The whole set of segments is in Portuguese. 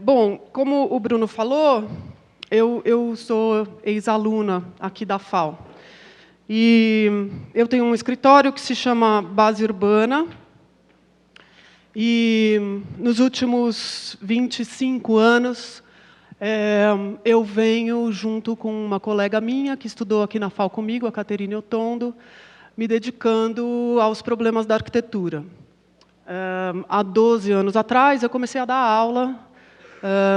Bom, como o Bruno falou, eu sou ex-aluna aqui da FAO. E eu tenho um escritório que se chama Base Urbana. E nos últimos 25 anos, eu venho, junto com uma colega minha, que estudou aqui na FAO comigo, a Caterine Otondo, me dedicando aos problemas da arquitetura. Há 12 anos atrás, eu comecei a dar aula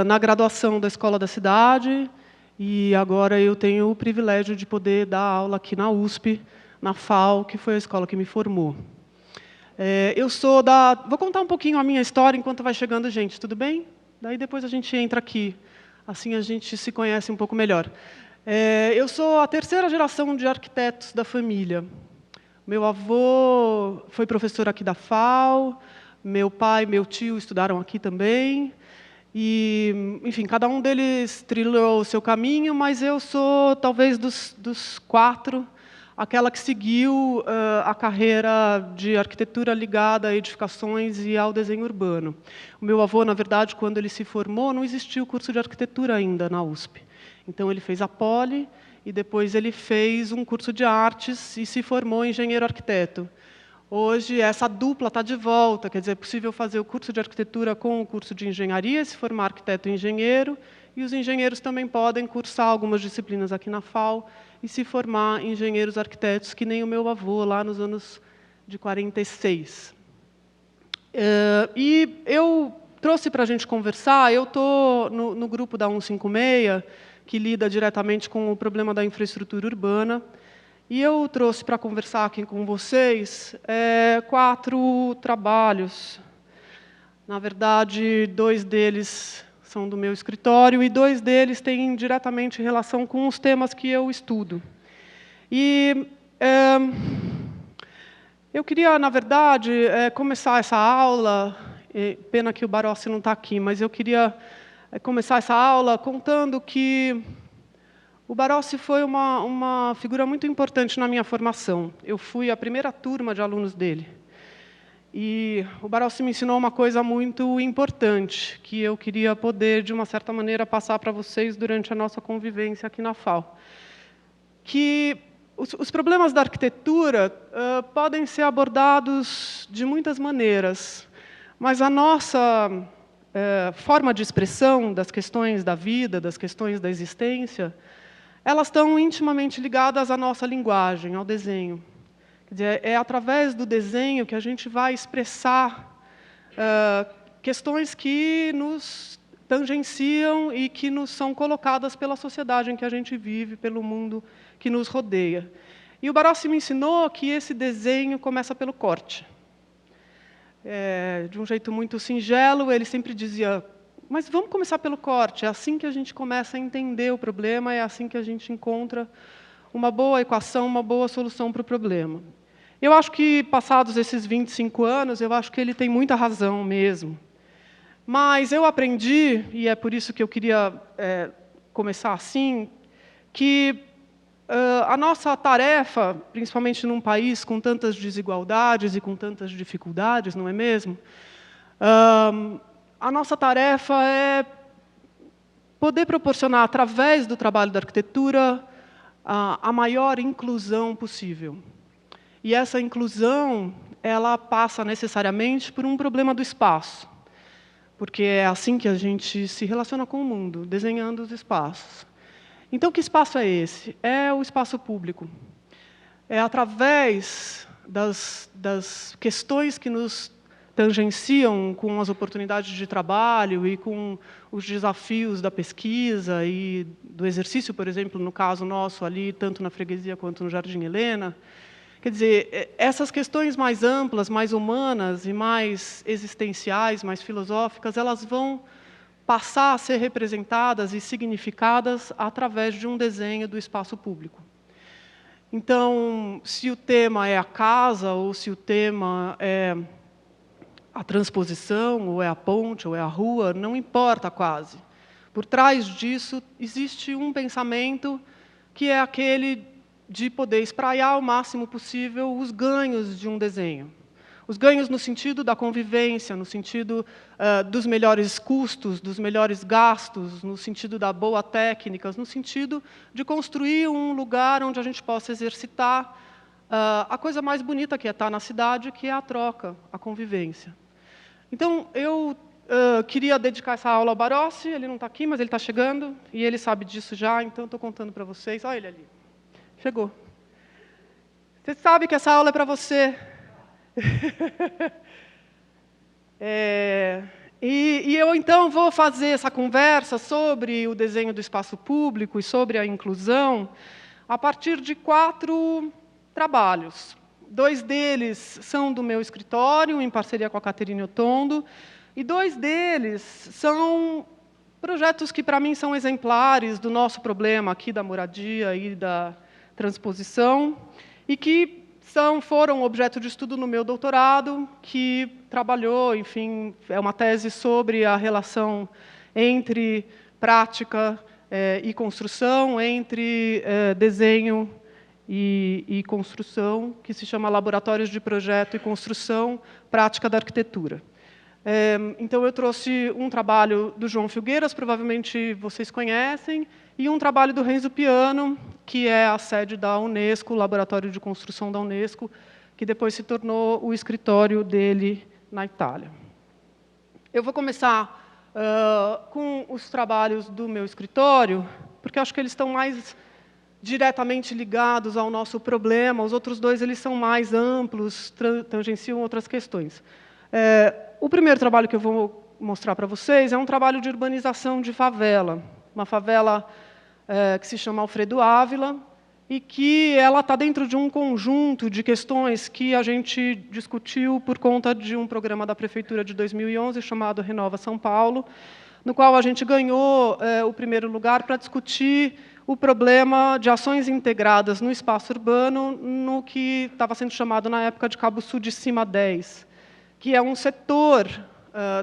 na graduação da Escola da Cidade, e agora eu tenho o privilégio de poder dar aula aqui na USP, na FAO, que foi a escola que me formou. Eu sou da... Vou contar um pouquinho a minha história enquanto vai chegando gente, tudo bem? Daí depois a gente entra aqui, assim a gente se conhece um pouco melhor. Eu sou a terceira geração de arquitetos da família. Meu avô foi professor aqui da FAO, meu pai e meu tio estudaram aqui também. E, enfim, cada um deles trilhou o seu caminho, mas eu sou, talvez, dos quatro, aquela que seguiu a carreira de arquitetura ligada a edificações e ao desenho urbano. O meu avô, na verdade, quando ele se formou, não existia o curso de arquitetura ainda na USP. Então, ele fez a Poli e depois ele fez um curso de artes e se formou engenheiro arquiteto. Hoje, essa dupla está de volta, quer dizer, é possível fazer o curso de arquitetura com o curso de engenharia, se formar arquiteto e engenheiro, e os engenheiros também podem cursar algumas disciplinas aqui na FAO e se formar engenheiros arquitetos, que nem o meu avô, lá nos anos de 46. E eu trouxe para a gente conversar, eu estou no grupo da 156, que lida diretamente com o problema da infraestrutura urbana, e eu trouxe para conversar aqui com vocês 4 trabalhos. Na verdade, 2 deles são do meu escritório e 2 deles têm diretamente relação com os temas que eu estudo. E eu queria, na verdade, começar essa aula, pena que o Barossi não está aqui, mas eu queria começar essa aula contando que o Barossi foi uma figura muito importante na minha formação. Eu fui a primeira turma de alunos dele. E o Barossi me ensinou uma coisa muito importante, que eu queria poder, de uma certa maneira, passar para vocês durante a nossa convivência aqui na FAO. Que os problemas da arquitetura podem ser abordados de muitas maneiras, mas a nossa forma de expressão das questões da vida, das questões da existência, elas estão intimamente ligadas à nossa linguagem, ao desenho. Quer dizer, é através do desenho que a gente vai expressar questões que nos tangenciam e que nos são colocadas pela sociedade em que a gente vive, pelo mundo que nos rodeia. E o Barossi me ensinou que esse desenho começa pelo corte. De um jeito muito singelo, ele sempre dizia: mas vamos começar pelo corte, é assim que a gente começa a entender o problema, é assim que a gente encontra uma boa equação, uma boa solução para o problema. Eu acho que, passados esses 25 anos, eu acho que ele tem muita razão mesmo. Mas eu aprendi, e é por isso que eu queria começar assim, que a nossa tarefa, principalmente num país com tantas desigualdades e com tantas dificuldades, não é mesmo? A nossa tarefa é poder proporcionar, através do trabalho da arquitetura, a maior inclusão possível. E essa inclusão, ela passa necessariamente por um problema do espaço, porque é assim que a gente se relaciona com o mundo, desenhando os espaços. Então, que espaço é esse? É o espaço público. É através das questões que nos tangenciam com as oportunidades de trabalho e com os desafios da pesquisa e do exercício, por exemplo, no caso nosso ali, tanto na Freguesia quanto no Jardim Helena. Quer dizer, essas questões mais amplas, mais humanas e mais existenciais, mais filosóficas, elas vão passar a ser representadas e significadas através de um desenho do espaço público. Então, se o tema é a casa, ou se o tema é a transposição, ou é a ponte, ou é a rua, não importa quase. Por trás disso, existe um pensamento que é aquele de poder espraiar o máximo possível os ganhos de um desenho. Os ganhos no sentido da convivência, no sentido dos melhores custos, dos melhores gastos, no sentido da boa técnica, no sentido de construir um lugar onde a gente possa exercitar a coisa mais bonita que é estar na cidade, que é a troca, a convivência. Então, eu queria dedicar essa aula ao Barossi, ele não está aqui, mas ele está chegando, e ele sabe disso já, então estou contando para vocês. Olha ele ali. Chegou. Você sabe que essa aula é para você. E eu, então, vou fazer essa conversa sobre o desenho do espaço público e sobre a inclusão a partir de 4 trabalhos. 2 deles são do meu escritório, em parceria com a Caterine Otondo, e 2 deles são projetos que, para mim, são exemplares do nosso problema aqui da moradia e da transposição, e que foram objeto de estudo no meu doutorado, que trabalhou, enfim, é uma tese sobre a relação entre prática e construção, entre desenho e construção, que se chama Laboratórios de Projeto e Construção, Prática da Arquitetura. Então, eu trouxe um trabalho do João Filgueiras, provavelmente vocês conhecem, e um trabalho do Renzo Piano, que é a sede da Unesco, o Laboratório de Construção da Unesco, que depois se tornou o escritório dele na Itália. Eu vou começar com os trabalhos do meu escritório, porque eu acho que eles estão mais diretamente ligados ao nosso problema. Os outros 2 eles são mais amplos, tangenciam outras questões. O primeiro trabalho que eu vou mostrar para vocês é um trabalho de urbanização de favela, uma favela que se chama Alfredo Ávila, e que ela está dentro de um conjunto de questões que a gente discutiu por conta de um programa da Prefeitura de 2011, chamado Renova São Paulo, no qual a gente ganhou o primeiro lugar para discutir o problema de ações integradas no espaço urbano, no que estava sendo chamado, na época, de Cabo Sul de Cima 10, que é um setor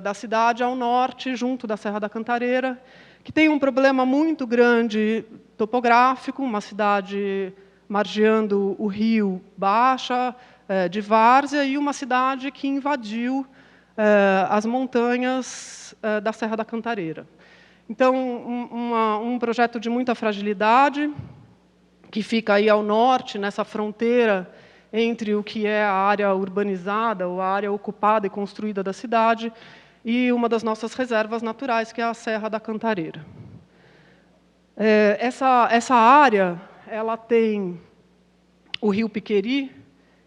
da cidade ao norte, junto da Serra da Cantareira, que tem um problema muito grande topográfico, uma cidade margeando o rio Baixa, de várzea, e uma cidade que invadiu as montanhas da Serra da Cantareira. Então, um projeto de muita fragilidade, que fica aí ao norte, nessa fronteira entre o que é a área urbanizada, ou a área ocupada e construída da cidade, e uma das nossas reservas naturais, que é a Serra da Cantareira. Essa área ela tem o rio Piqueri,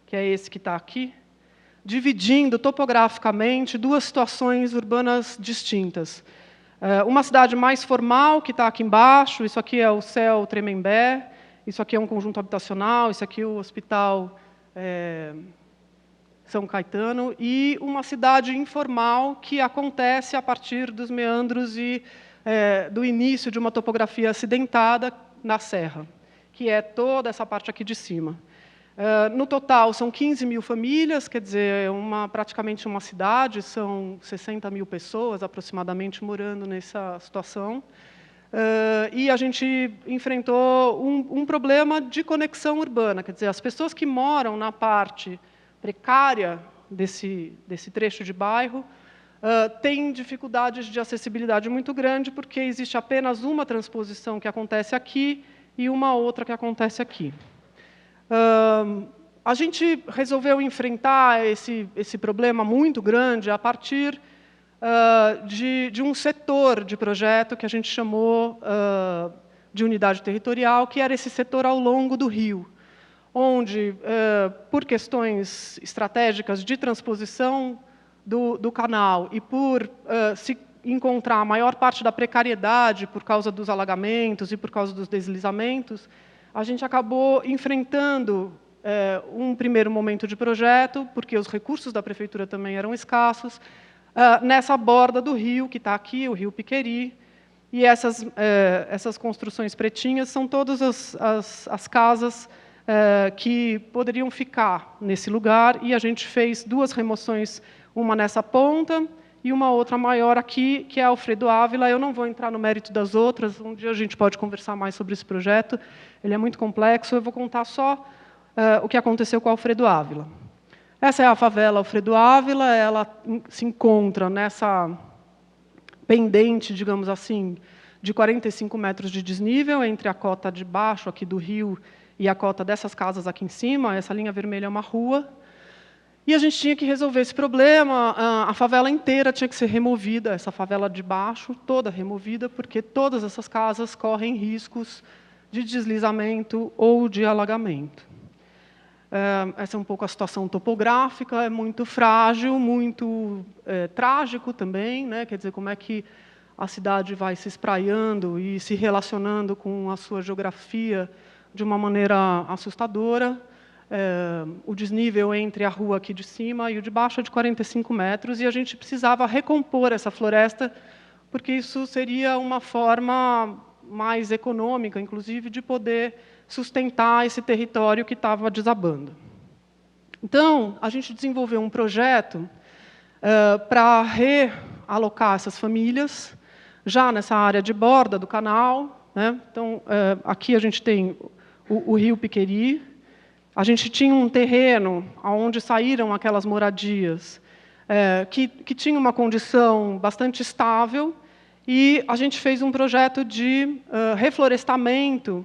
que é esse que está aqui, dividindo topograficamente 2 situações urbanas distintas. Uma cidade mais formal, que está aqui embaixo, isso aqui é o CEL Tremembé, isso aqui é um conjunto habitacional, isso aqui é o Hospital São Caetano, e uma cidade informal que acontece a partir dos meandros e do início de uma topografia acidentada na Serra, que é toda essa parte aqui de cima. No total, são 15 mil famílias, quer dizer, praticamente uma cidade, são 60 mil pessoas, aproximadamente, morando nessa situação. E a gente enfrentou um problema de conexão urbana, quer dizer, as pessoas que moram na parte precária desse trecho de bairro têm dificuldades de acessibilidade muito grande, porque existe apenas uma transposição que acontece aqui e uma outra que acontece aqui. A gente resolveu enfrentar esse problema muito grande a partir de um setor de projeto que a gente chamou de unidade territorial, que era esse setor ao longo do rio, onde, por questões estratégicas de transposição do canal e por se encontrar a maior parte da precariedade por causa dos alagamentos e por causa dos deslizamentos, a gente acabou enfrentando um primeiro momento de projeto, porque os recursos da prefeitura também eram escassos, nessa borda do rio, que está aqui, o rio Piqueri, e essas construções pretinhas são todas as casas que poderiam ficar nesse lugar, e a gente fez 2 remoções, uma nessa ponta e uma outra maior aqui, que é Alfredo Ávila. Eu não vou entrar no mérito das outras, um dia a gente pode conversar mais sobre esse projeto, ele é muito complexo, eu vou contar só o que aconteceu com Alfredo Ávila. Essa é a favela Alfredo Ávila, ela se encontra nessa pendente, digamos assim, de 45 metros de desnível, entre a cota de baixo aqui do rio e a cota dessas casas aqui em cima. Essa linha vermelha é uma rua. E a gente tinha que resolver esse problema. A favela inteira tinha que ser removida, essa favela de baixo, toda removida, porque todas essas casas correm riscos de deslizamento ou de alagamento. Essa é um pouco a situação topográfica, é muito frágil, muito trágico também, né? Quer dizer, como é que a cidade vai se espraiando e se relacionando com a sua geografia de uma maneira assustadora. O desnível entre a rua aqui de cima e o de baixo é de 45 metros, e a gente precisava recompor essa floresta, porque isso seria uma forma mais econômica, inclusive, de poder sustentar esse território que estava desabando. Então, a gente desenvolveu um projeto para realocar essas famílias, já nessa área de borda do canal, né? Então, aqui a gente tem o rio Piqueri. A gente tinha um terreno onde saíram aquelas moradias que tinha uma condição bastante estável, e a gente fez um projeto de reflorestamento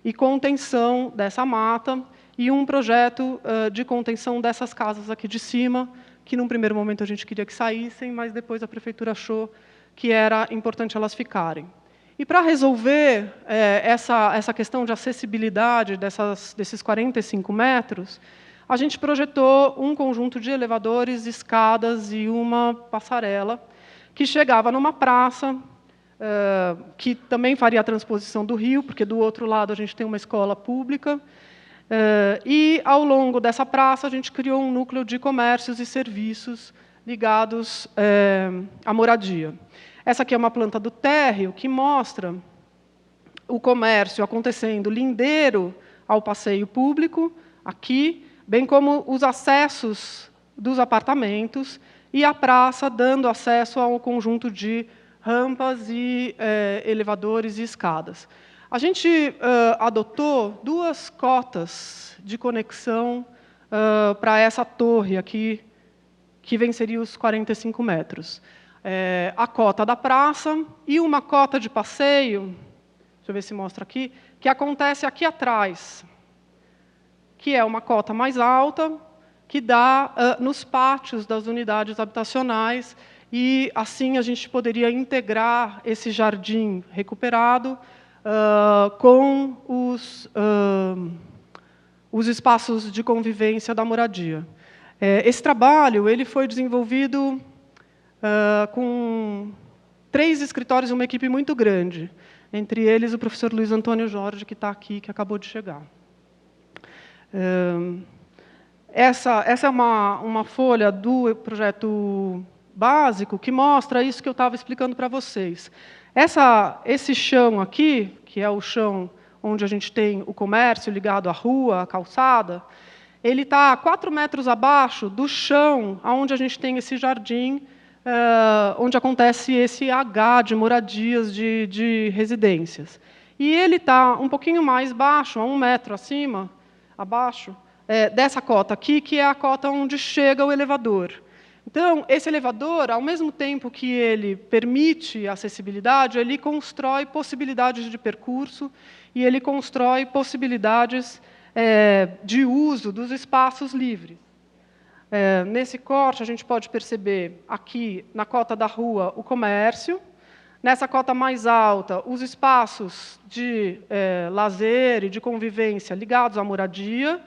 e contenção dessa mata, e um projeto de contenção dessas casas aqui de cima, que, num primeiro momento, a gente queria que saíssem, mas depois a prefeitura achou que era importante elas ficarem. E, para resolver essa questão de acessibilidade desses 45 metros, a gente projetou um conjunto de elevadores, escadas e uma passarela que chegava numa praça, que também faria a transposição do rio, porque do outro lado a gente tem uma escola pública, e, ao longo dessa praça, a gente criou um núcleo de comércios e serviços ligados à moradia. Essa aqui é uma planta do térreo que mostra o comércio acontecendo lindeiro ao passeio público, aqui, bem como os acessos dos apartamentos e a praça dando acesso ao conjunto de rampas e elevadores e escadas. A gente adotou 2 cotas de conexão para essa torre aqui, que venceria os 45 metros. A cota da praça e uma cota de passeio, deixa eu ver se mostra aqui, que acontece aqui atrás, que é uma cota mais alta, que dá nos pátios das unidades habitacionais, e, assim, a gente poderia integrar esse jardim recuperado com os espaços de convivência da moradia. Esse trabalho ele foi desenvolvido com 3 escritórios e uma equipe muito grande, entre eles o professor Luiz Antônio Jorge, que está aqui, que acabou de chegar. Essa é uma folha do projeto básico que mostra isso que eu estava explicando para vocês. Esse chão aqui, que é o chão onde a gente tem o comércio ligado à rua, à calçada, ele está 4 metros abaixo do chão onde a gente tem esse jardim, onde acontece esse H de moradias de residências. E ele está um pouquinho mais baixo, a 1 metro abaixo dessa cota aqui, que é a cota onde chega o elevador. Então, esse elevador, ao mesmo tempo que ele permite a acessibilidade, ele constrói possibilidades de percurso e ele constrói possibilidades de uso dos espaços livres. Nesse corte, a gente pode perceber aqui, na cota da rua, o comércio. Nessa cota mais alta, os espaços de lazer e de convivência ligados à moradia,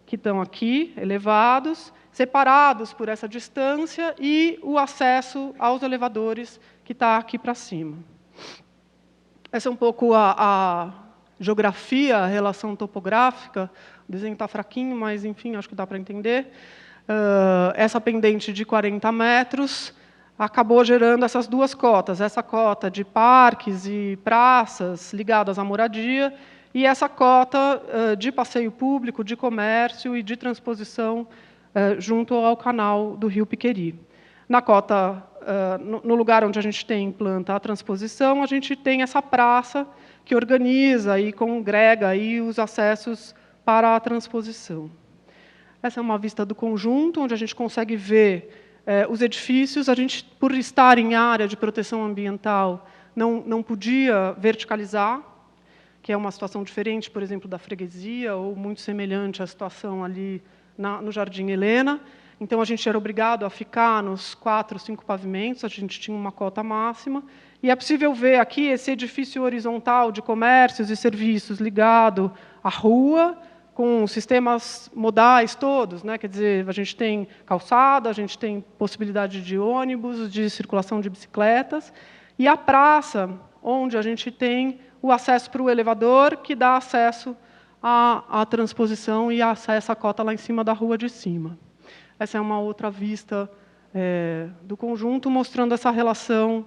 que estão aqui, elevados, separados por essa distância, e o acesso aos elevadores, que está aqui para cima. Essa é um pouco a geografia, a relação topográfica. O desenho está fraquinho, mas, enfim, acho que dá para entender. Essa pendente de 40 metros acabou gerando essas 2 cotas. Essa cota de parques e praças ligadas à moradia, e essa cota de passeio público, de comércio e de transposição junto ao canal do rio Piqueri. Na cota, no lugar onde a gente tem planta a transposição, a gente tem essa praça que organiza e congrega aí os acessos para a transposição. Essa é uma vista do conjunto, onde a gente consegue ver os edifícios. A gente, por estar em área de proteção ambiental, não podia verticalizar, que é uma situação diferente, por exemplo, da freguesia, ou muito semelhante à situação ali no Jardim Helena. Então, a gente era obrigado a ficar nos 4, 5 pavimentos, a gente tinha uma cota máxima. E é possível ver aqui esse edifício horizontal de comércios e serviços ligado à rua, com sistemas modais todos, né? Quer dizer, a gente tem calçada, a gente tem possibilidade de ônibus, de circulação de bicicletas, e a praça, onde a gente tem o acesso para o elevador, que dá acesso à transposição e acesso à cota lá em cima da rua de cima. Essa é uma outra vista do conjunto, mostrando essa relação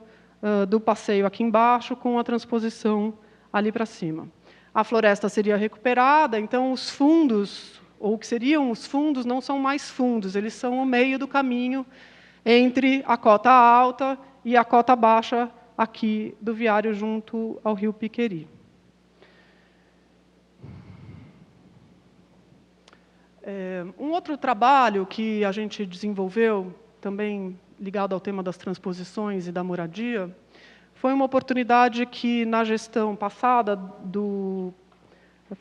do passeio aqui embaixo com a transposição ali para cima. A floresta seria recuperada, então os fundos, ou o que seriam os fundos, não são mais fundos, eles são o meio do caminho entre a cota alta e a cota baixa aqui do viário junto ao rio Piqueri. Um outro trabalho que a gente desenvolveu, também ligado ao tema das transposições e da moradia, foi uma oportunidade que, na gestão passada do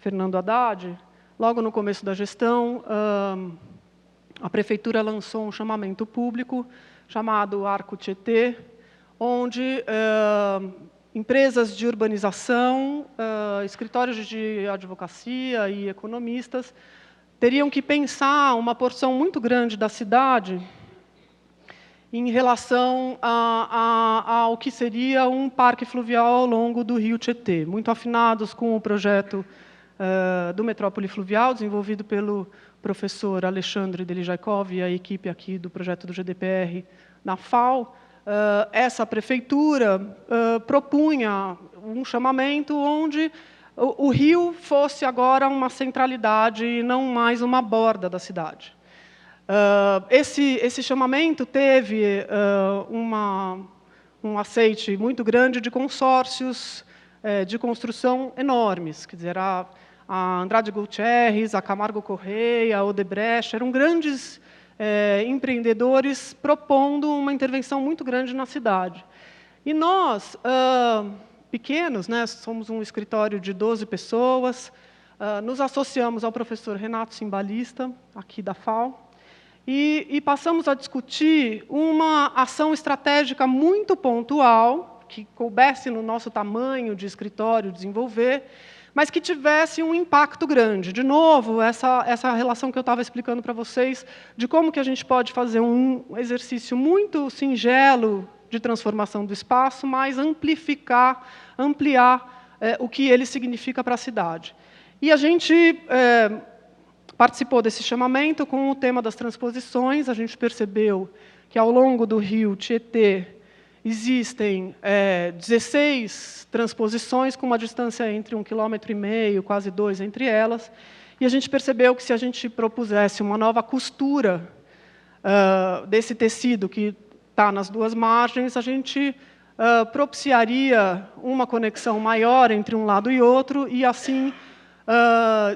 Fernando Haddad, logo no começo da gestão, a Prefeitura lançou um chamamento público chamado Arco Tietê, onde empresas de urbanização, escritórios de advocacia e economistas teriam que pensar uma porção muito grande da cidade em relação ao que seria um parque fluvial ao longo do rio Tietê, muito afinados com o projeto do Metrópole Fluvial, desenvolvido pelo professor Alexandre Delijaikov e a equipe aqui do projeto do GDPR na FAO. Essa prefeitura propunha um chamamento onde o rio fosse agora uma centralidade e não mais uma borda da cidade. Esse chamamento teve um aceite muito grande de consórcios de construção enormes, quer dizer, a Andrade Gutierrez, a Camargo Correia, a Odebrecht, eram grandes empreendedores propondo uma intervenção muito grande na cidade. E nós, pequenos, né, somos um escritório de 12 pessoas, nos associamos ao professor Renato Simbalista, aqui da FAO, e passamos a discutir uma ação estratégica muito pontual, que coubesse no nosso tamanho de escritório desenvolver, mas que tivesse um impacto grande. De novo, essa relação que eu estava explicando para vocês, de como que a gente pode fazer um exercício muito singelo de transformação do espaço, mas ampliar o que ele significa para a cidade. E a gente participou desse chamamento com o tema das transposições. A gente percebeu que, ao longo do rio Tietê, existem 16 transposições, com uma distância entre 1,5 km, quase 2 entre elas. E a gente percebeu que, se a gente propusesse uma nova costura desse tecido que está nas duas margens, a gente propiciaria uma conexão maior entre um lado e outro, e, assim,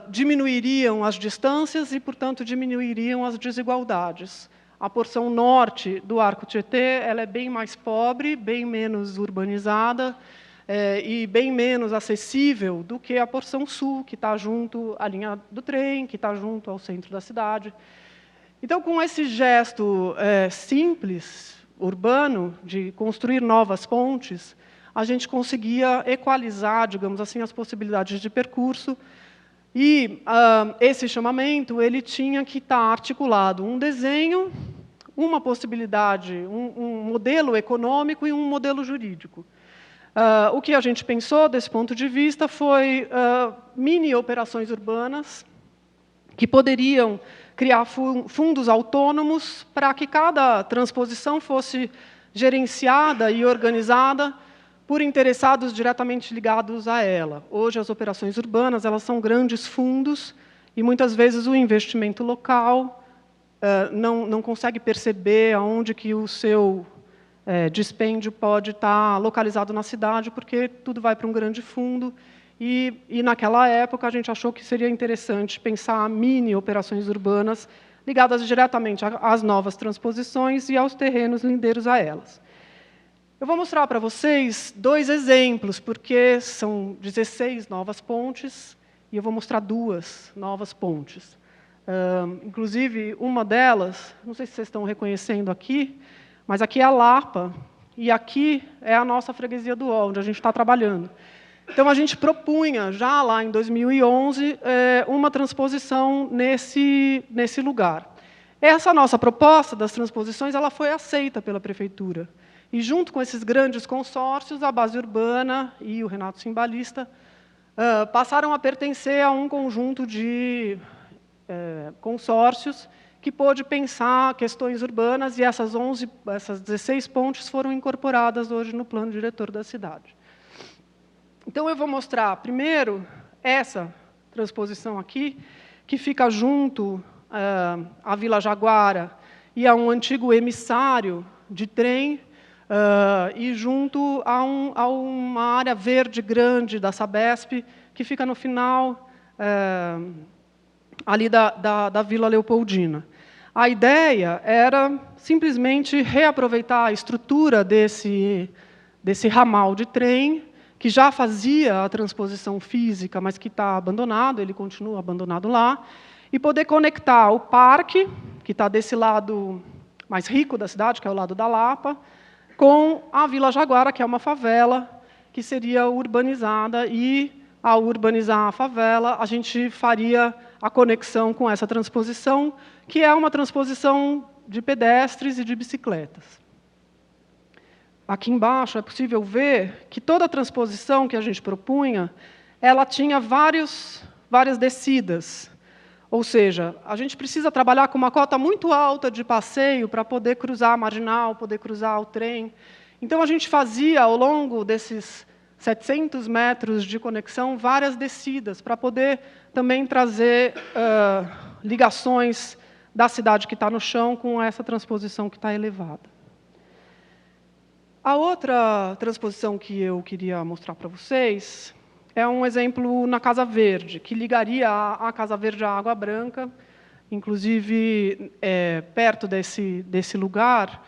diminuiriam as distâncias e, portanto, diminuiriam as desigualdades. A porção norte do Arco Tietê ela é bem mais pobre, bem menos urbanizada e bem menos acessível do que a porção sul, que está junto à linha do trem, que está junto ao centro da cidade. Então, com esse gesto simples, urbano, de construir novas pontes, a gente conseguia equalizar, digamos assim, as possibilidades de percurso. E esse chamamento ele tinha que estar articulado um desenho, uma possibilidade, um modelo econômico e um modelo jurídico. O que a gente pensou desse ponto de vista foi mini operações urbanas que poderiam criar fundos autônomos para que cada transposição fosse gerenciada e organizada por interessados diretamente ligados a ela. Hoje, as operações urbanas elas são grandes fundos e, muitas vezes, o investimento local não consegue perceber aonde que o seu dispêndio pode estar localizado na cidade, porque tudo vai para um grande fundo e naquela época, a gente achou que seria interessante pensar mini operações urbanas ligadas diretamente às novas transposições e aos terrenos lindeiros a elas. Eu vou mostrar para vocês 2 exemplos, porque são 16 novas pontes, e eu vou mostrar 2 novas pontes. Inclusive, uma delas, não sei se vocês estão reconhecendo aqui, mas aqui é a Lapa, e aqui é a nossa freguesia do Ó, onde a gente está trabalhando. Então, a gente propunha, já lá em 2011, uma transposição nesse lugar. Essa nossa proposta das transposições ela foi aceita pela Prefeitura. E, junto com esses grandes consórcios, a Base Urbana e o Renato Cimbalista passaram a pertencer a um conjunto de consórcios que pôde pensar questões urbanas, e essas 16 pontes foram incorporadas hoje no plano diretor da cidade. Então, eu vou mostrar, primeiro, essa transposição aqui, que fica junto à Vila Jaguara e a um antigo emissário de trem, e junto a uma área verde grande da Sabesp, que fica no final ali da Vila Leopoldina. A ideia era simplesmente reaproveitar a estrutura desse ramal de trem, que já fazia a transposição física, mas que está abandonado, ele continua abandonado lá, e poder conectar o parque, que está desse lado mais rico da cidade, que é o lado da Lapa, com a Vila Jaguara, que é uma favela, que seria urbanizada, e, ao urbanizar a favela, a gente faria a conexão com essa transposição, que é uma transposição de pedestres e de bicicletas. Aqui embaixo é possível ver que toda a transposição que a gente propunha, ela tinha várias descidas. Ou seja, a gente precisa trabalhar com uma cota muito alta de passeio para poder cruzar a marginal, poder cruzar o trem. Então, a gente fazia, ao longo desses 700 metros de conexão, várias descidas, para poder também trazer ligações da cidade que está no chão com essa transposição que está elevada. A outra transposição que eu queria mostrar para vocês é um exemplo na Casa Verde, que ligaria a Casa Verde à Água Branca. Inclusive, perto desse lugar,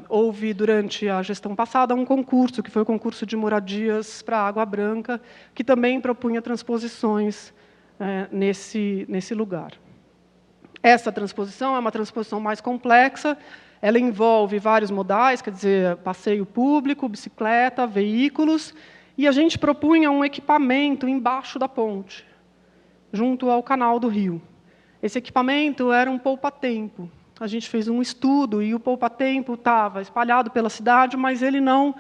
houve, durante a gestão passada, um concurso, que foi o concurso de moradias para a Água Branca, que também propunha transposições nesse lugar. Essa transposição é uma transposição mais complexa. Ela envolve vários modais, quer dizer, passeio público, bicicleta, veículos, e a gente propunha um equipamento embaixo da ponte, junto ao canal do rio. Esse equipamento era um poupa-tempo. A gente fez um estudo, e o poupa-tempo estava espalhado pela cidade, mas ele não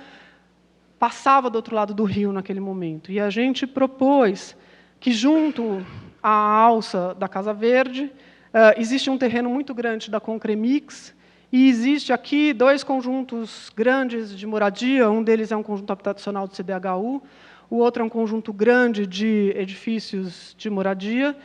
passava do outro lado do rio naquele momento. E a gente propôs que, junto à alça da Casa Verde, existe um terreno muito grande da Concremix, e existe aqui 2 conjuntos grandes de moradia, um deles é um conjunto habitacional do CDHU, o outro é um conjunto grande de edifícios de moradia,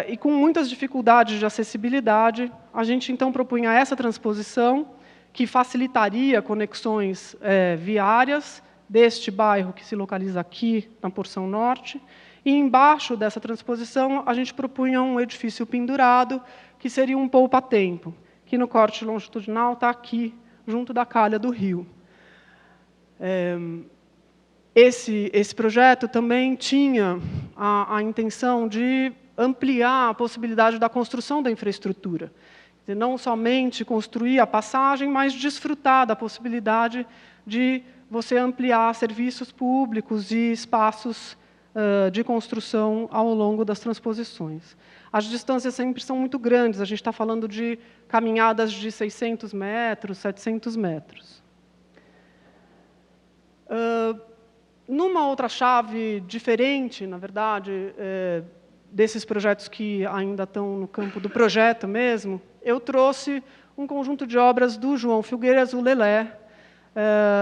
e com muitas dificuldades de acessibilidade. A gente, então, propunha essa transposição, que facilitaria conexões viárias deste bairro, que se localiza aqui, na porção norte, e, embaixo dessa transposição, a gente propunha um edifício pendurado, que seria um poupa-tempo, que no corte longitudinal está aqui, junto da calha do rio. Esse projeto também tinha a intenção de ampliar a possibilidade da construção da infraestrutura. Quer dizer, não somente construir a passagem, mas desfrutar da possibilidade de você ampliar serviços públicos e espaços de construção ao longo das transposições. As distâncias sempre são muito grandes, a gente está falando de caminhadas de 600 metros, 700 metros. Numa outra chave diferente, na verdade, desses projetos que ainda estão no campo do projeto mesmo, eu trouxe um conjunto de obras do João Filgueiras, o Lelé,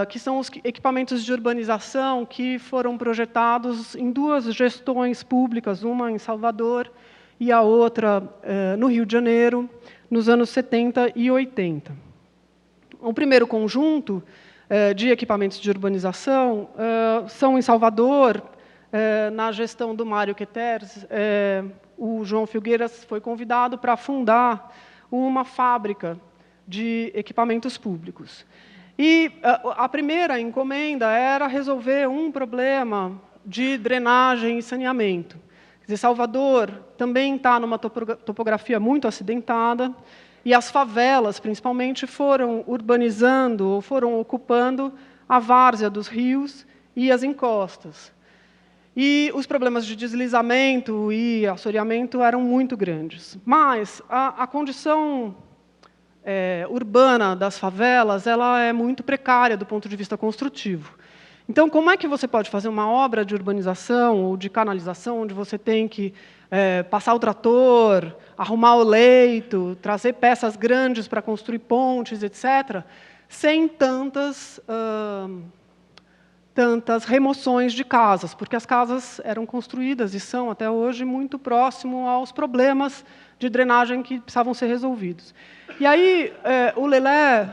que são os equipamentos de urbanização que foram projetados em 2 gestões públicas, uma em Salvador e a outra no Rio de Janeiro, nos anos 70 e 80. O primeiro conjunto de equipamentos de urbanização são em Salvador, na gestão do Mário Queters, o João Filgueiras foi convidado para fundar uma fábrica de equipamentos públicos. E a primeira encomenda era resolver um problema de drenagem e saneamento. Quer dizer, Salvador também está numa topografia muito acidentada, e as favelas, principalmente, foram urbanizando, ou foram ocupando a várzea dos rios e as encostas. E os problemas de deslizamento e assoreamento eram muito grandes. Mas a condição urbana das favelas ela é muito precária do ponto de vista construtivo. Então, como é que você pode fazer uma obra de urbanização ou de canalização, onde você tem que passar o trator, arrumar o leito, trazer peças grandes para construir pontes, etc., sem tantas remoções de casas, porque as casas eram construídas e são, até hoje, muito próximo aos problemas de drenagem que precisavam ser resolvidos. E aí, o Lelé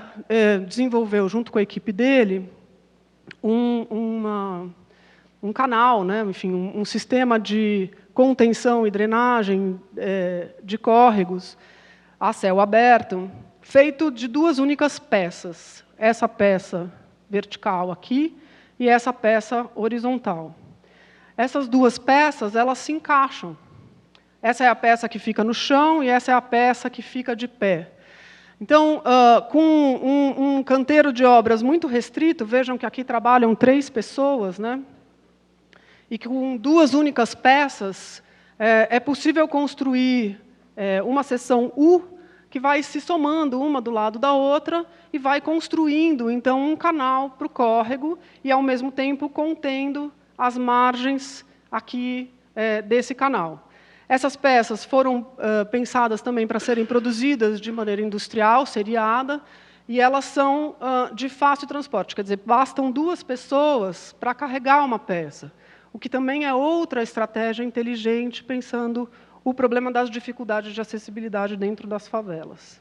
desenvolveu, junto com a equipe dele, um canal, né? Enfim, um sistema de contenção e drenagem de córregos a céu aberto, feito de duas únicas peças. Essa peça vertical aqui, e essa peça horizontal. Essas duas peças, elas se encaixam. Essa é a peça que fica no chão e essa é a peça que fica de pé. Então, com um canteiro de obras muito restrito, vejam que aqui trabalham 3 pessoas, né? E com duas únicas peças, é possível construir uma seção U, que vai se somando uma do lado da outra e vai construindo, então, um canal para o córrego e, ao mesmo tempo, contendo as margens aqui desse canal. Essas peças foram pensadas também para serem produzidas de maneira industrial, seriada, e elas são de fácil transporte, quer dizer, bastam 2 pessoas para carregar uma peça, o que também é outra estratégia inteligente, pensando o problema das dificuldades de acessibilidade dentro das favelas.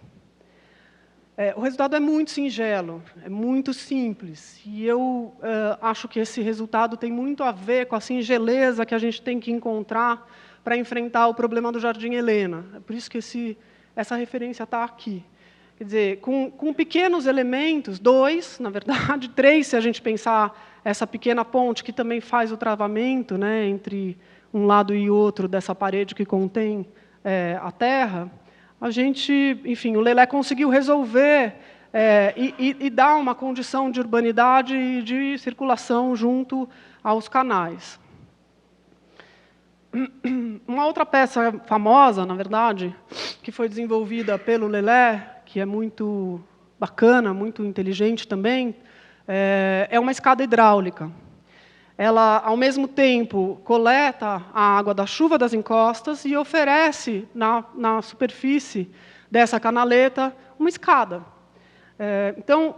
O resultado é muito singelo, é muito simples, e eu acho que esse resultado tem muito a ver com a singeleza que a gente tem que encontrar para enfrentar o problema do Jardim Helena. É por isso que essa referência está aqui. Quer dizer, com pequenos elementos, 2, na verdade, 3, se a gente pensar essa pequena ponte que também faz o travamento, né, entre um lado e outro dessa parede que contém a terra, a gente, enfim, o Lelé conseguiu resolver e dar uma condição de urbanidade e de circulação junto aos canais. Uma outra peça famosa, na verdade, que foi desenvolvida pelo Lelé, que é muito bacana, muito inteligente também, é uma escada hidráulica. Ela, ao mesmo tempo, coleta a água da chuva das encostas e oferece, na superfície dessa canaleta, uma escada. Então,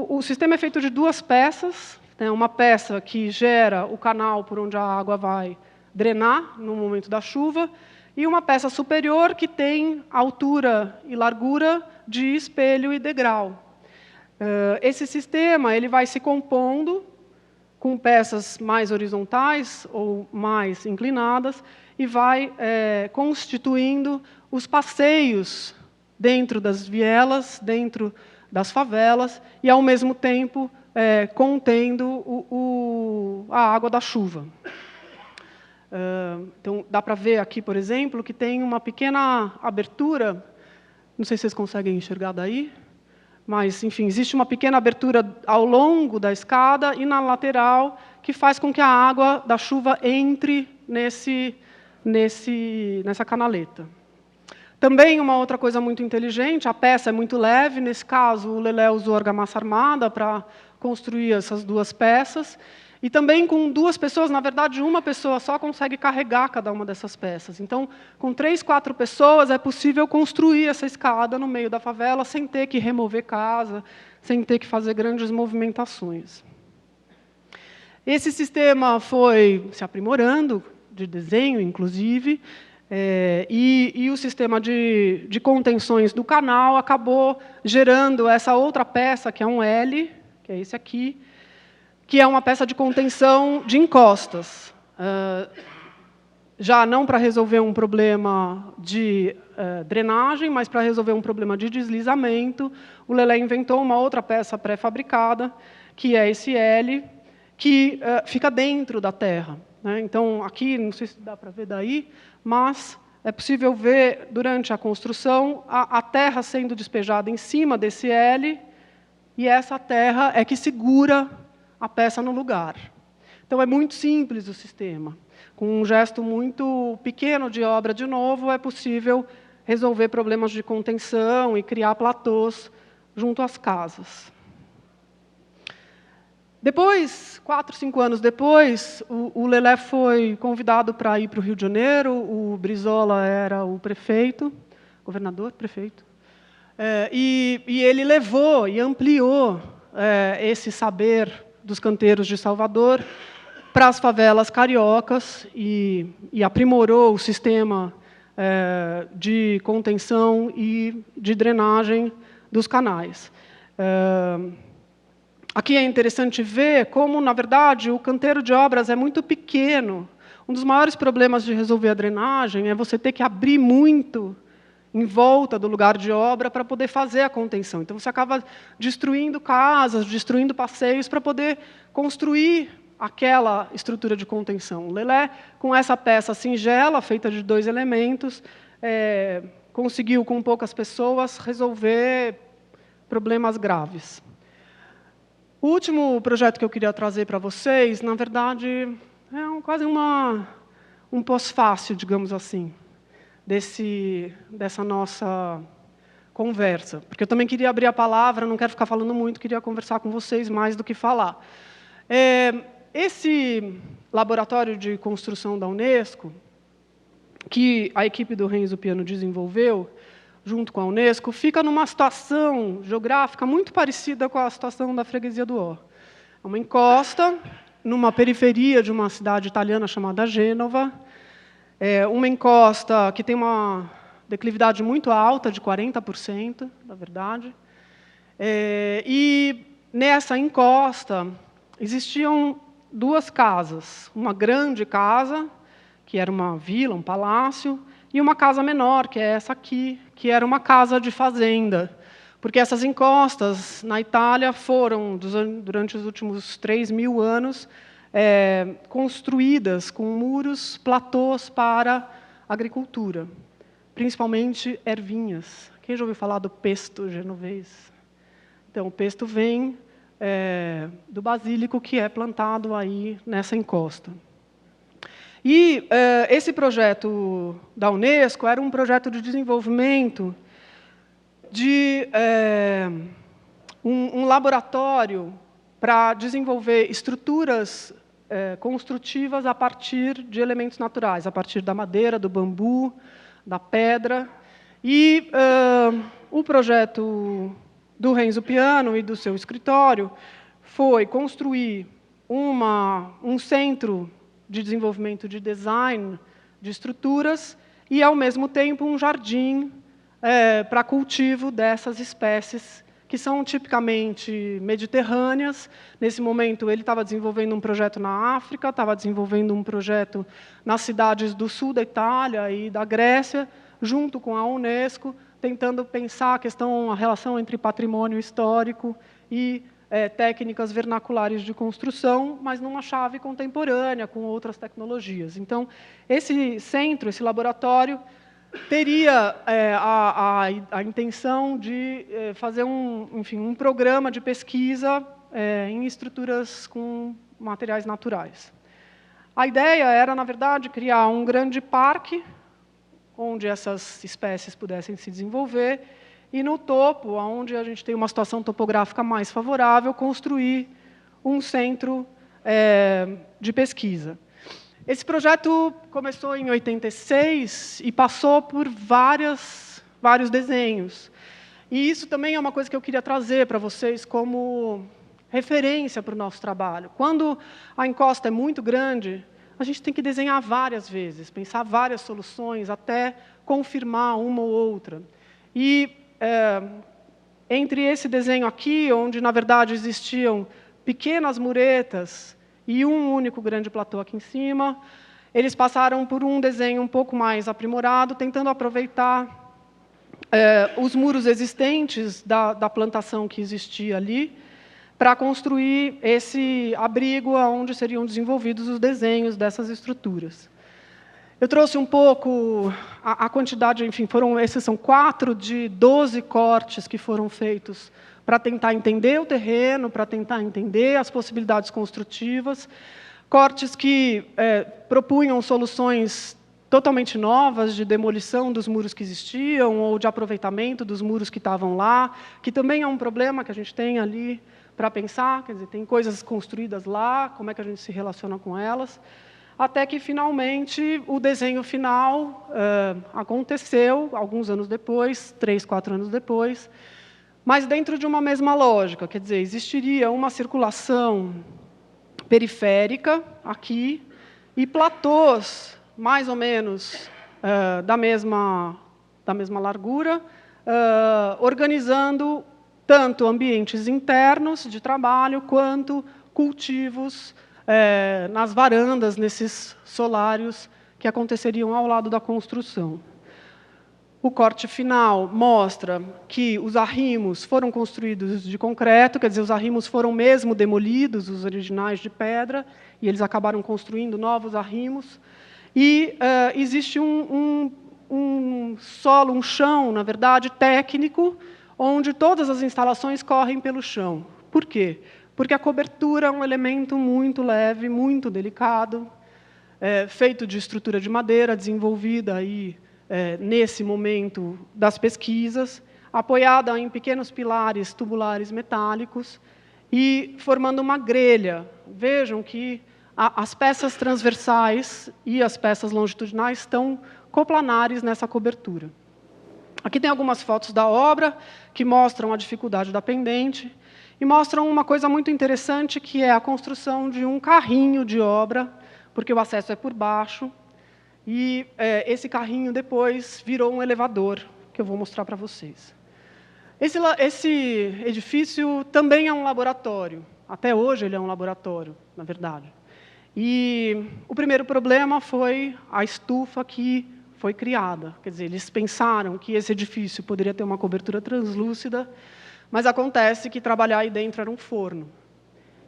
o sistema é feito de 2 peças, né, uma peça que gera o canal por onde a água vai drenar no momento da chuva, e uma peça superior que tem altura e largura de espelho e degrau. Esse sistema ele vai se compondo com peças mais horizontais ou mais inclinadas e vai constituindo os passeios dentro das vielas, dentro das favelas, e, ao mesmo tempo, contendo a água da chuva. Então, dá para ver aqui, por exemplo, que tem uma pequena abertura, não sei se vocês conseguem enxergar daí, mas, enfim, existe uma pequena abertura ao longo da escada e na lateral, que faz com que a água da chuva entre nessa canaleta. Também uma outra coisa muito inteligente, a peça é muito leve, nesse caso o Lelé usou argamassa armada para construir essas 2 peças, e também com 2 pessoas, na verdade, uma pessoa só consegue carregar cada uma dessas peças. Então, com 3, 4 pessoas, é possível construir essa escada no meio da favela, sem ter que remover casa, sem ter que fazer grandes movimentações. Esse sistema foi se aprimorando, de desenho, inclusive, e o sistema de contenções do canal acabou gerando essa outra peça, que é um L, que é esse aqui, que é uma peça de contenção de encostas. Já não para resolver um problema de drenagem, mas para resolver um problema de deslizamento, o Lelé inventou uma outra peça pré-fabricada, que é esse L, que fica dentro da terra, né? Então, aqui, não sei se dá para ver daí, mas é possível ver, durante a construção, a terra sendo despejada em cima desse L, e essa terra é que segura a peça no lugar. Então, é muito simples o sistema. Com um gesto muito pequeno de obra, de novo, é possível resolver problemas de contenção e criar platôs junto às casas. Depois, 4, 5 anos depois, o Lelé foi convidado para ir para o Rio de Janeiro, o Brizola era o prefeito, governador, prefeito, e ele levou e ampliou esse saber dos canteiros de Salvador para as favelas cariocas e aprimorou o sistema de contenção e de drenagem dos canais. Aqui é interessante ver como, na verdade, o canteiro de obras é muito pequeno. Um dos maiores problemas de resolver a drenagem é você ter que abrir muito em volta do lugar de obra para poder fazer a contenção. Então, você acaba destruindo casas, destruindo passeios para poder construir aquela estrutura de contenção. O Lelé, com essa peça singela, feita de 2 elementos, conseguiu, com poucas pessoas, resolver problemas graves. O último projeto que eu queria trazer para vocês, na verdade, é quase um pós-fácil, digamos assim, dessa nossa conversa. Porque eu também queria abrir a palavra, não quero ficar falando muito, queria conversar com vocês mais do que falar. Esse laboratório de construção da Unesco, que a equipe do Renzo Piano desenvolveu, junto com a Unesco, fica numa situação geográfica muito parecida com a situação da freguesia do Ó. É uma encosta, numa periferia de uma cidade italiana chamada Gênova, uma encosta que tem uma declividade muito alta, de 40%, na verdade. E nessa encosta existiam 2 casas, uma grande casa, que era uma vila, um palácio, e uma casa menor, que é essa aqui, que era uma casa de fazenda. Porque essas encostas, na Itália, foram, durante os últimos 3.000 anos, construídas com muros, platôs para agricultura, principalmente ervinhas. Quem já ouviu falar do pesto genovês? Então, o pesto vem do basílico, que é plantado aí nessa encosta. E esse projeto da Unesco era um projeto de desenvolvimento de um laboratório para desenvolver estruturas construtivas a partir de elementos naturais, a partir da madeira, do bambu, da pedra. E o projeto do Renzo Piano e do seu escritório foi construir um centro de desenvolvimento de design de estruturas e, ao mesmo tempo, um jardim para cultivo dessas espécies que são tipicamente mediterrâneas. Nesse momento, ele estava desenvolvendo um projeto na África, estava desenvolvendo um projeto nas cidades do sul da Itália e da Grécia, junto com a Unesco, tentando pensar a relação entre patrimônio histórico e técnicas vernaculares de construção, mas numa chave contemporânea, com outras tecnologias. Então, esse centro, esse laboratório, teria a intenção de fazer um programa de pesquisa em estruturas com materiais naturais. A ideia era, na verdade, criar um grande parque, onde essas espécies pudessem se desenvolver, e no topo, onde a gente tem uma situação topográfica mais favorável, construir um centro de pesquisa. Esse projeto começou em 86 e passou por vários desenhos. E isso também é uma coisa que eu queria trazer para vocês como referência para o nosso trabalho. Quando a encosta é muito grande, a gente tem que desenhar várias vezes, pensar várias soluções, até confirmar uma ou outra. E entre esse desenho aqui, onde, na verdade, existiam pequenas muretas e um único grande platô aqui em cima. Eles passaram por um desenho um pouco mais aprimorado, tentando aproveitar os muros existentes da plantação que existia ali, para construir esse abrigo onde seriam desenvolvidos os desenhos dessas estruturas. Eu trouxe um pouco a quantidade, enfim, esses são 4 de 12 cortes que foram feitos para tentar entender o terreno, para tentar entender as possibilidades construtivas, cortes que propunham soluções totalmente novas de demolição dos muros que existiam ou de aproveitamento dos muros que estavam lá, que também é um problema que a gente tem ali para pensar, quer dizer, tem coisas construídas lá, como é que a gente se relaciona com elas, até que, finalmente, o desenho final aconteceu, alguns anos depois, 3, 4 anos depois, mas dentro de uma mesma lógica, quer dizer, existiria uma circulação periférica aqui e platôs, mais ou menos da mesma largura, organizando tanto ambientes internos de trabalho, quanto cultivos nas varandas, nesses solários que aconteceriam ao lado da construção. O corte final mostra que os arrimos foram construídos de concreto, quer dizer, os arrimos foram mesmo demolidos, os originais de pedra, e eles acabaram construindo novos arrimos. E existe um solo, um chão, na verdade, técnico, onde todas as instalações correm pelo chão. Por quê? Porque a cobertura é um elemento muito leve, muito delicado, feito de estrutura de madeira, desenvolvida aí, nesse momento das pesquisas, apoiada em pequenos pilares tubulares metálicos e formando uma grelha. Vejam que as peças transversais e as peças longitudinais estão coplanares nessa cobertura. Aqui tem algumas fotos da obra que mostram a dificuldade da pendente e mostram uma coisa muito interessante, que é a construção de um carrinho de obra, porque o acesso é por baixo, e esse carrinho depois virou um elevador, que eu vou mostrar para vocês. Esse edifício também é um laboratório. Até hoje ele é um laboratório, na verdade. E o primeiro problema foi a estufa que foi criada. Quer dizer, eles pensaram que esse edifício poderia ter uma cobertura translúcida, mas acontece que trabalhar aí dentro era um forno.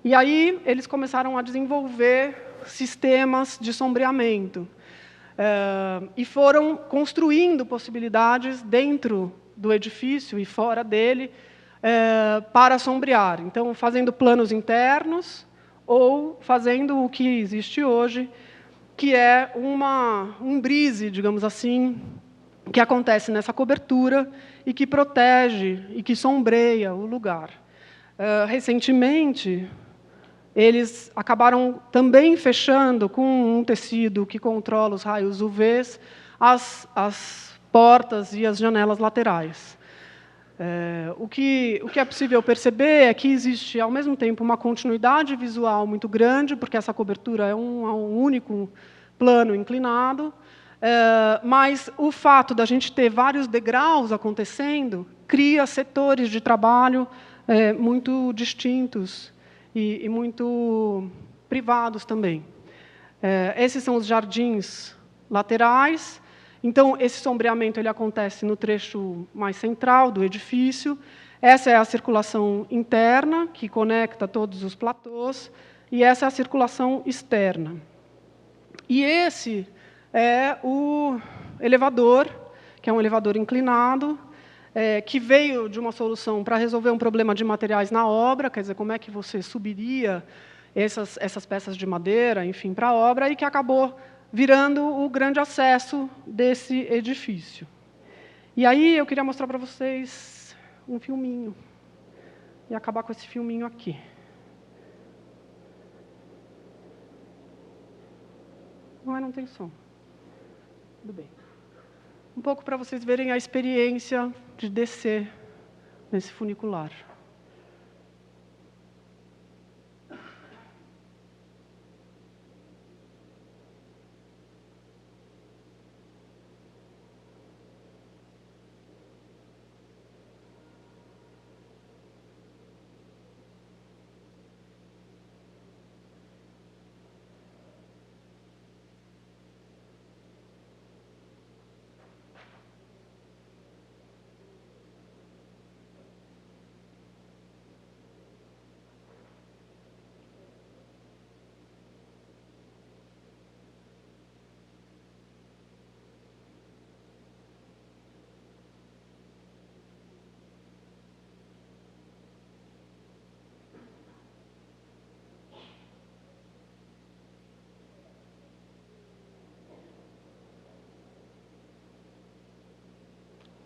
E aí eles começaram a desenvolver sistemas de sombreamento. E foram construindo possibilidades dentro do edifício e fora dele para sombrear. Então, fazendo planos internos ou fazendo o que existe hoje, que é um brise, digamos assim, que acontece nessa cobertura e que protege e que sombreia o lugar. Recentemente, eles acabaram também fechando com um tecido que controla os raios UVs as portas e as janelas laterais. O que é possível perceber é que existe, ao mesmo tempo, uma continuidade visual muito grande, porque essa cobertura é um único plano inclinado, mas o fato da gente ter vários degraus acontecendo cria setores de trabalho muito distintos e muito privados também. Esses são os jardins laterais. Então, esse sombreamento ele acontece no trecho mais central do edifício. Essa é a circulação interna, que conecta todos os platôs, e essa é a circulação externa. E esse é o elevador, que é um elevador inclinado, que veio de uma solução para resolver um problema de materiais na obra, quer dizer, como é que você subiria essas peças de madeira, enfim, para a obra, e que acabou virando o grande acesso desse edifício. E aí eu queria mostrar para vocês um filminho, e acabar com esse filminho aqui. Mas não tem som. Tudo bem. Um pouco para vocês verem a experiência de descer nesse funicular.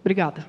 Obrigada.